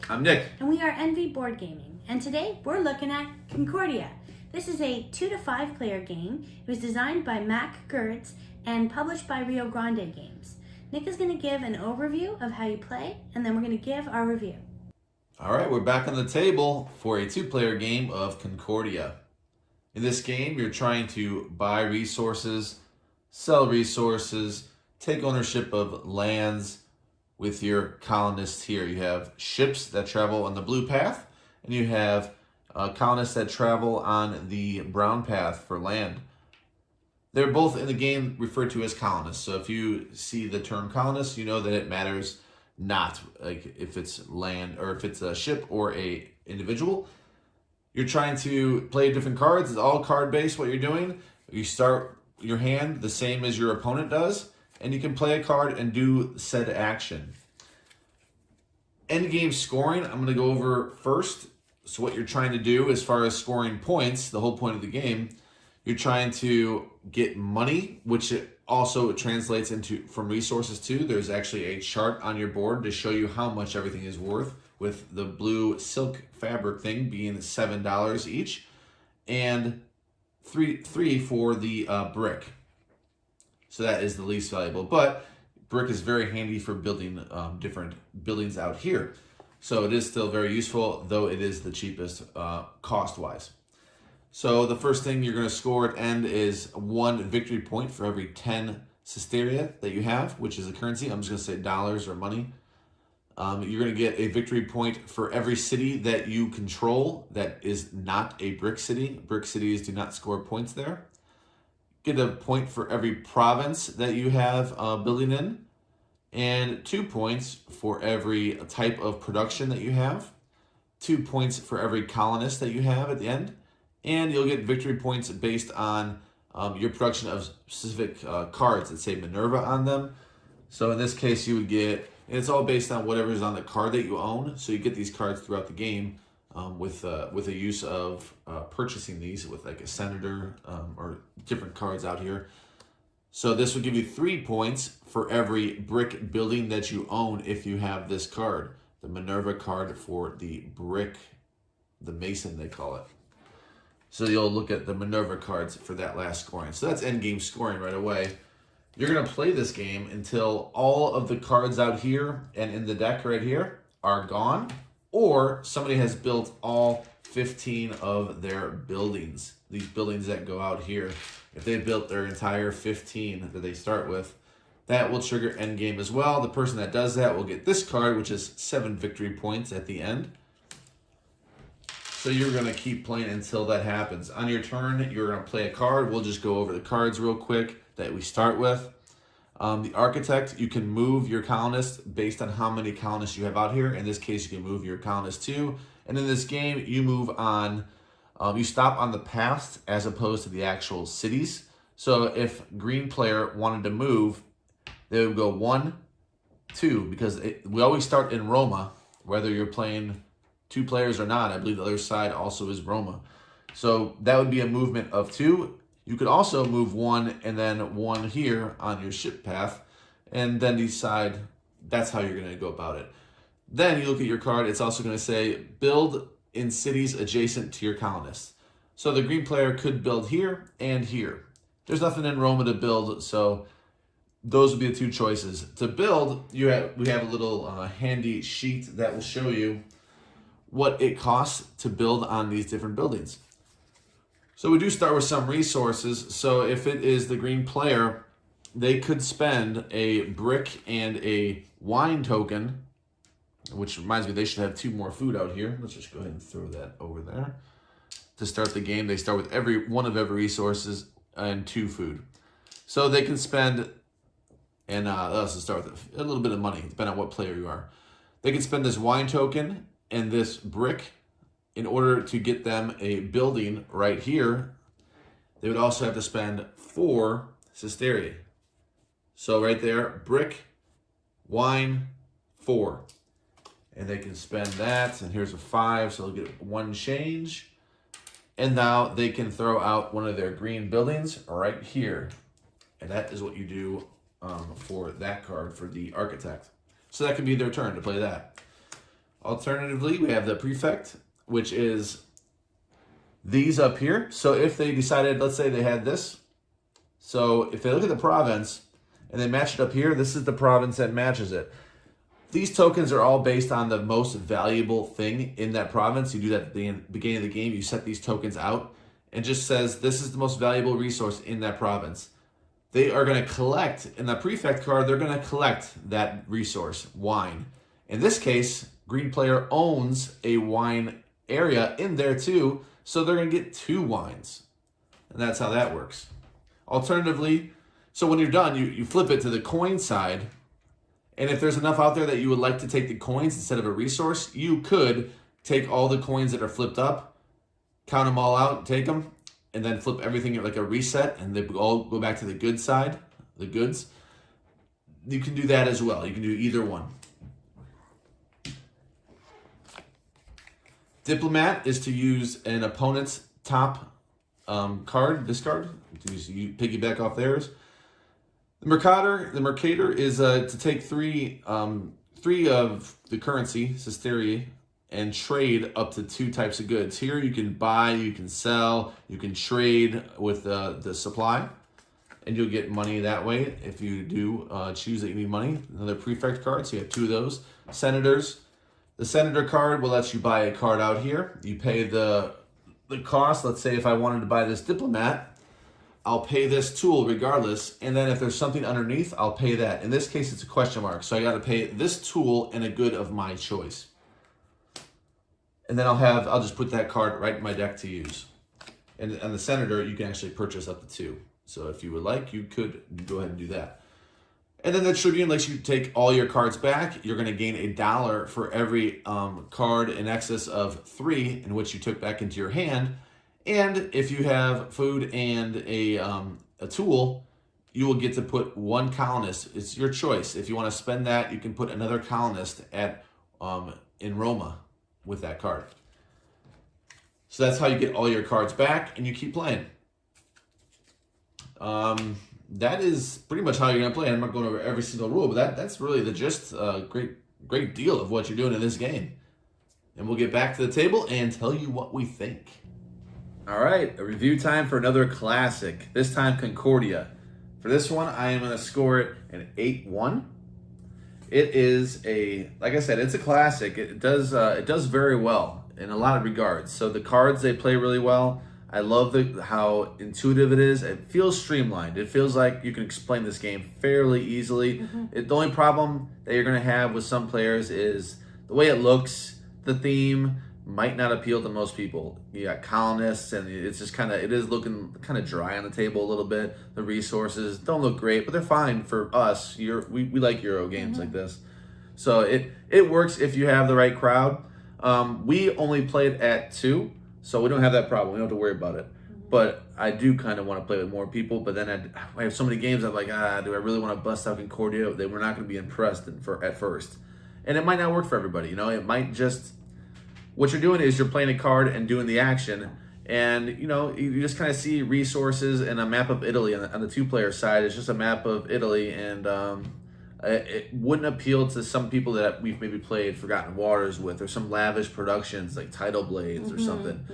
I'm Nick. And we are Envy Board Gaming. And today we're looking at Concordia. This is a 2 to 5 player game. It was designed by Mac Gertz and published by Rio Grande Games. Nick is going to give an overview of how you play, and then we're going to give our review. All right, we're back on the table for a 2-player game of Concordia. In this game, you're trying to buy resources, sell resources, take ownership of lands with your colonists here. You have ships that travel on the blue path, and you have colonists that travel on the brown path for land. They're both in the game referred to as colonists. So if you see the term colonist, you know that it matters not like if it's land or if it's a ship or a individual. You're trying to play different cards. It's all card based what you're doing. You start your hand the same as your opponent does, and you can play a card and do said action. End game scoring, I'm going to go over first. So what you're trying to do as far as scoring points, the whole point of the game, you're trying to get money, which it also translates into from resources too. There's actually a chart on your board to show you how much everything is worth, with the blue silk fabric thing being $7 each, and three for the brick. So that is the least valuable, but brick is very handy for building different buildings out here. So it is still very useful, though it is the cheapest cost-wise. So the first thing you're going to score at end is 1 victory point for every 10 sestertia that you have, which is a currency. I'm just going to say dollars or money. You're going to get a victory point for every city that you control that is not a brick city. Brick cities do not score points there. Get a point for every province that you have building in, and 2 points for every type of production that you have. 2 points for every colonist that you have at the end. And you'll get victory points based on your production of specific cards that say Minerva on them. So in this case, you would get, and it's all based on whatever's on the card that you own. So you get these cards throughout the game with a use of purchasing these with like a senator or different cards out here. So this will give you 3 points for every brick building that you own if you have this card. The Minerva card for the brick, the Mason they call it. So you'll look at the Minerva cards for that last scoring. So that's endgame scoring right away. You're going to play this game until all of the cards out here and in the deck right here are gone, or somebody has built all 15 of their buildings. These buildings that go out here, if they built their entire 15 that they start with, that will trigger endgame as well. The person that does that will get this card, which is 7 victory points at the end. So you're going to keep playing until that happens. On your turn, you're going to play a card. We'll just go over the cards real quick that we start with. The architect, you can move your colonists based on how many colonists you have out here. In this case, you can move your colonists too. And in this game, you move on, you stop on the paths as opposed to the actual cities. So if green player wanted to move, they would go 1, 2, because we always start in Roma, whether you're playing 2 players or not. I believe the other side also is Roma. So that would be a movement of 2. You could also move 1 and then 1 here on your ship path, and then decide that's how you're going to go about it. Then you look at your card. It's also going to say build in cities adjacent to your colonists. So the green player could build here and here. There's nothing in Roma to build, so those would be the 2 choices. To build, we have a little handy sheet that will show you what it costs to build on these different buildings. So we do start with some resources. So if it is the green player, they could spend a brick and a wine token, which reminds me they should have 2 more food out here. Let's just go ahead and throw that over there. To start the game, they start with every resources and 2 food. So they can spend, and let's just start with a little bit of money, depending on what player you are. They can spend this wine token and this brick in order to get them a building right here. They would also have to spend 4 sestertia. So right there, brick, wine, 4. And they can spend that, and here's a 5, so they'll get 1 change. And now they can throw out one of their green buildings right here. And that is what you do for that card for the architect. So that could be their turn to play that. Alternatively, we have the prefect, which is these up here. So if they decided, let's say they had this. So if they look at the province and they match it up here, this is the province that matches it. These tokens are all based on the most valuable thing in that province. You do that at the beginning of the game. You set these tokens out and just says this is the most valuable resource in that province. They are going to collect, in the prefect card, they're going to collect that resource, wine. In this case, green player owns a wine area in there too, so they're going to get 2 wines. And that's how that works. Alternatively, so when you're done, you flip it to the coin side. And if there's enough out there that you would like to take the coins instead of a resource, you could take all the coins that are flipped up, count them all out, take them, and then flip everything like a reset, and they all go back to the good side, the goods. You can do that as well. You can do either one. Diplomat is to use an opponent's top card, discard, you piggyback off theirs. The Mercator is to take three of the currency, Sesteria, and trade up to 2 types of goods. Here you can buy, you can sell, you can trade with the supply, and you'll get money that way if you do choose that you need money. Another prefect card, so you have 2 of those. Senators. The Senator card will let you buy a card out here. You pay the cost. Let's say if I wanted to buy this Diplomat, I'll pay this tool regardless, and then if there's something underneath, I'll pay that. In this case, it's a question mark, so I got to pay this tool and a good of my choice. And then I'll just put that card right in my deck to use. And the Senator, you can actually purchase up to 2. So if you would like, you could go ahead and do that. And then the Tribune lets you take all your cards back. You're going to gain $1 for every card in excess of 3 in which you took back into your hand. And if you have food and a tool, you will get to put 1 colonist. It's your choice. If you want to spend that, you can put another colonist at in Roma with that card. So that's how you get all your cards back and you keep playing. That is pretty much how you're going to play. I'm not going over every single rule, but that's really the gist, great deal of what you're doing in this game. And we'll get back to the table and tell you what we think. All right, a review time for another classic, this time Concordia. For this one, I am going to score it an 8-1. It is like I said, it's a classic. It does very well in a lot of regards. So the cards, they play really well. I love how intuitive it is. It feels streamlined. It feels like you can explain this game fairly easily. The only problem that you're going to have with some players is the way it looks, the theme might not appeal to most people. You got colonists, and it's just it is looking kind of dry on the table a little bit. The resources don't look great, but they're fine for us. We like Euro games like this. So it works if you have the right crowd. We only played at 2. So we don't have that problem. We don't have to worry about it. But I do kind of want to play with more people. But then I have so many games I'm like, do I really want to bust out Concordia? They were not going to be impressed at first. And it might not work for everybody. It might just... What you're doing is you're playing a card and doing the action. And, you just kind of see resources and a map of Italy. On the 2-player side, it's just a map of Italy. And it wouldn't appeal to some people that we've maybe played Forgotten Waters with, or some lavish productions like Tidal Blades or something.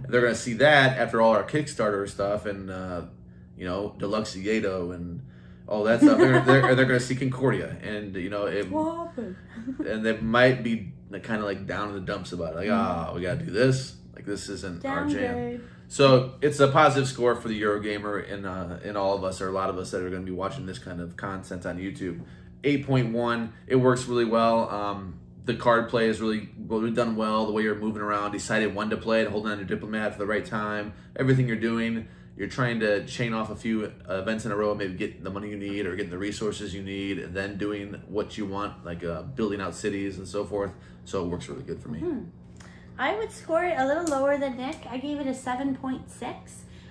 They're going to see that after all our Kickstarter stuff and, Deluxeato and all that stuff. They're going to see Concordia. And, What happened? and they might be kind of like down in the dumps about it. Like, we got to do this. Like, this isn't our jam. So it's a positive score for the Eurogamer and all of us, or a lot of us that are going to be watching this kind of content on YouTube. 8.1. It works really well. The card play is really done well. The way you're moving around, deciding when to play it, holding on your Diplomat for the right time. Everything you're doing, you're trying to chain off a few events in a row, maybe get the money you need or getting the resources you need, and then doing what you want, like building out cities and so forth. So it works really good for me. I would score it a little lower than Nick. I gave it a 7.6.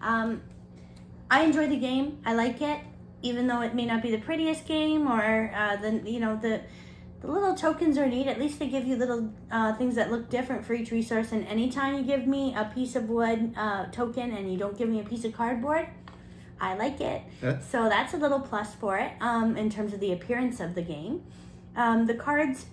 I enjoy the game. I like it, even though it may not be the prettiest game, or the little tokens are neat. At least they give you little things that look different for each resource. And anytime you give me a piece of wood token and you don't give me a piece of cardboard, I like it. Yeah. So that's a little plus for it in terms of the appearance of the game. The cards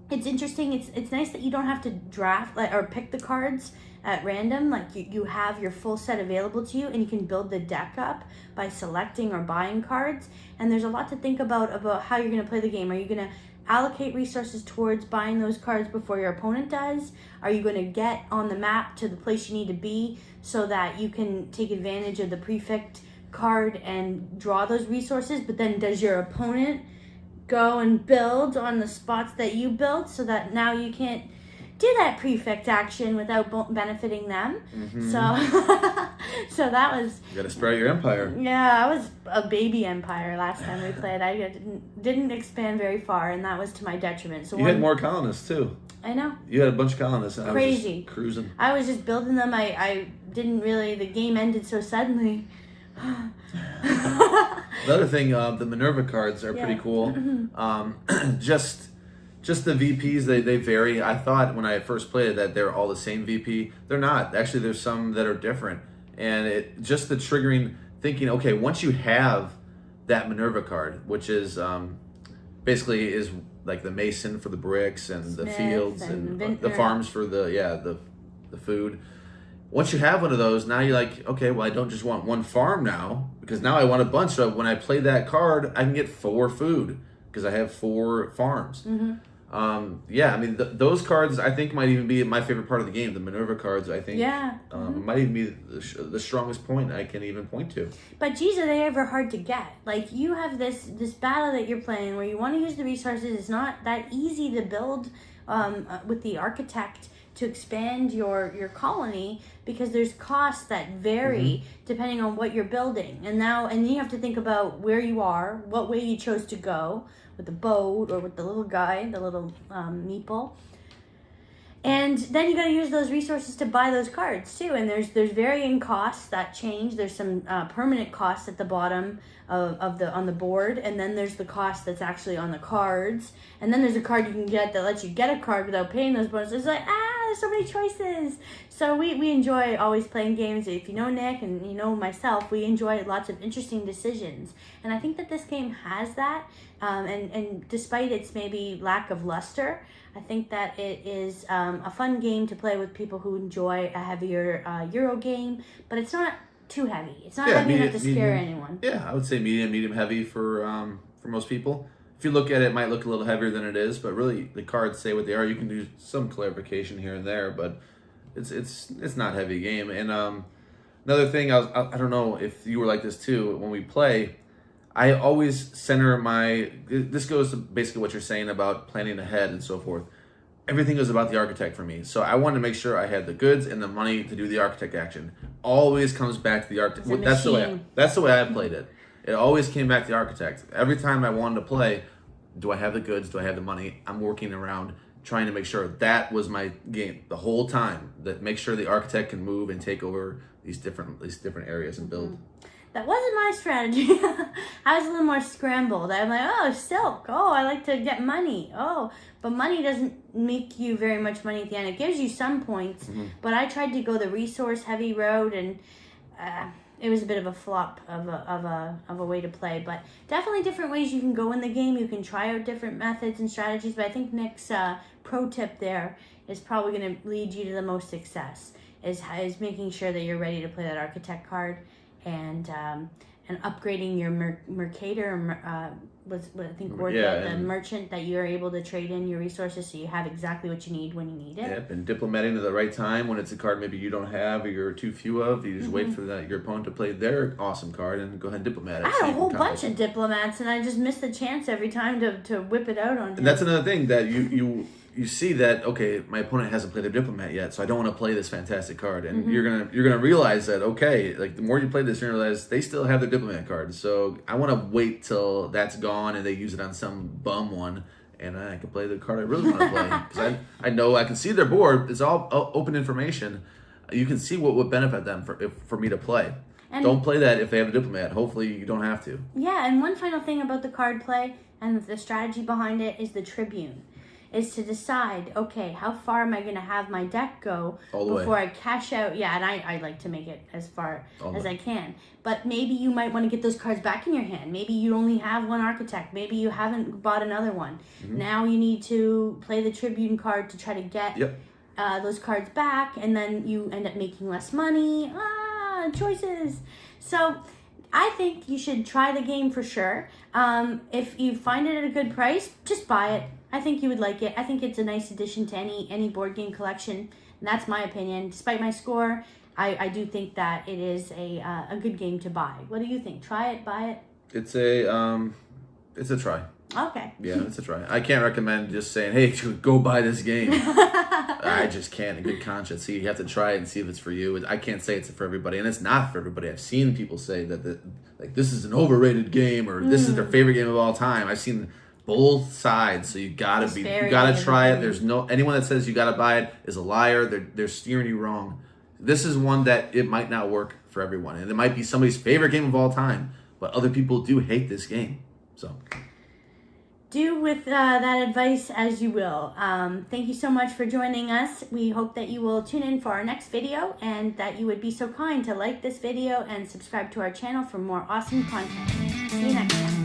It's interesting. It's nice that you don't have to draft or pick the cards at random. Like you have your full set available to you, and you can build the deck up by selecting or buying cards. And there's a lot to think about how you're going to play the game. Are you going to allocate resources towards buying those cards before your opponent does? Are you going to get on the map to the place you need to be so that you can take advantage of the prefect card and draw those resources? But then does your opponent go and build on the spots that you built so that now you can't do that prefect action without benefiting them? So that was... You gotta spread your empire. Yeah, I was a baby empire last time we played. I didn't expand very far, and that was to my detriment. So you had more colonists too. I know. You had a bunch of colonists. And Crazy. I was just cruising. I was just building them. I didn't really... The game ended so suddenly. Another thing, the Minerva cards are pretty cool. Just the VPs, they vary. I thought when I first played it that they're all the same VP. They're not. Actually, there's some that are different. And it just the triggering thinking, okay, once you have that Minerva card, which is basically is like the mason for the bricks and the fields and the farms for the food. Once you have one of those, now you're like, okay, well, I don't just want one farm now, because now I want a bunch. So when I play that card, I can get 4 food because I have 4 farms. Those cards I think might even be my favorite part of the game. The Minerva cards, I think, might even be the strongest point I can even point to. But geez, are they ever hard to get? Like, you have this battle that you're playing where you want to use the resources. It's not that easy to build with the architect to expand your colony, because there's costs that vary depending on what you're building. And you have to think about where you are, what way you chose to go, with the boat or with the little guy, the little meeple. And then you got to use those resources to buy those cards too. And there's varying costs that change. There's some permanent costs at the bottom on the board, and then there's the cost that's actually on the cards. And then there's a card you can get that lets you get a card without paying those bonuses. It's like, there's so many choices. So we enjoy always playing games. If you know Nick and you know myself, we enjoy lots of interesting decisions. And I think that this game has that. And despite its maybe lack of luster, I think that it is a fun game to play with people who enjoy a heavier Euro game, but it's not too heavy. It's not heavy enough to scare anyone. Yeah, I would say medium heavy for most people. If you look at it, it might look a little heavier than it is, but really the cards say what they are. You can do some clarification here and there, but it's not a heavy game. And another thing, I don't know if you were like this too. When we play, I always center this goes to basically what you're saying about planning ahead and so forth. Everything was about the architect for me. So I wanted to make sure I had the goods and the money to do the architect action. Always comes back to the architect. That's the way I played it. It always came back to the architect. Every time I wanted to play, do I have the goods? Do I have the money? I'm working around trying to make sure that was my game the whole time. That make sure the architect can move and take over these different areas and build. That wasn't my strategy. I was a little more scrambled. I'm like, silk. I like to get money. But money doesn't make you very much money at the end. It gives you some points. But I tried to go the resource-heavy road, and it was a bit of a flop of a way to play. But definitely different ways you can go in the game. You can try out different methods and strategies. But I think Nick's pro tip there is probably going to lead you to the most success. Is making sure that you're ready to play that architect card. And upgrading your mercator was what I think worth the merchant that you're able to trade in your resources so you have exactly what you need when you need it. Yep, and diplomating at the right time when it's a card maybe you don't have or you're too few of. You just wait for your opponent to play their awesome card and go ahead and diplomat it. I had a whole bunch of diplomats, and I just missed the chance every time to whip it out on him. And that's another thing that you see that, okay, my opponent hasn't played a diplomat yet, so I don't want to play this fantastic card. And you're gonna realize that, okay, like the more you play this, you're gonna realize they still have their diplomat card. So I want to wait till that's gone and they use it on some bum one, and I can play the card I really want to play because I know I can see their board. It's all open information. You can see what would benefit them for me to play. And don't play that if they have a diplomat. Hopefully you don't have to. Yeah, and one final thing about the card play and the strategy behind it is the Tribune. is to decide, okay, how far am I going to have my deck go All the way. before I cash out? Yeah, and I like to make it as far All the as way. I can. But maybe you might want to get those cards back in your hand. Maybe you only have one architect. Maybe you haven't bought another one. Now you need to play the Tribune card to try to get those cards back, and then you end up making less money. Choices. So I think you should try the game for sure. If you find it at a good price, just buy it. I think you would like it. I think it's a nice addition to any board game collection. And that's my opinion. Despite my score, I do think that it is a good game to buy. What do you think? Try it, buy it? It's a try. Okay. Yeah, it's a try. I can't recommend just saying, hey, go buy this game. I just can't in good conscience. See, you have to try it and see if it's for you. I can't say it's for everybody, and it's not for everybody. I've seen people say that this is an overrated game, or this is their favorite game of all time. I've seen both sides, so you gotta try it. There's anyone that says you gotta buy it is a liar. They're steering you wrong. This is one that it might not work for everyone, and it might be somebody's favorite game of all time, but other people do hate this game. So do with that advice as you will. Thank you so much for joining us. We hope that you will tune in for our next video, and that you would be so kind to like this video and subscribe to our channel for more awesome content. See you next time.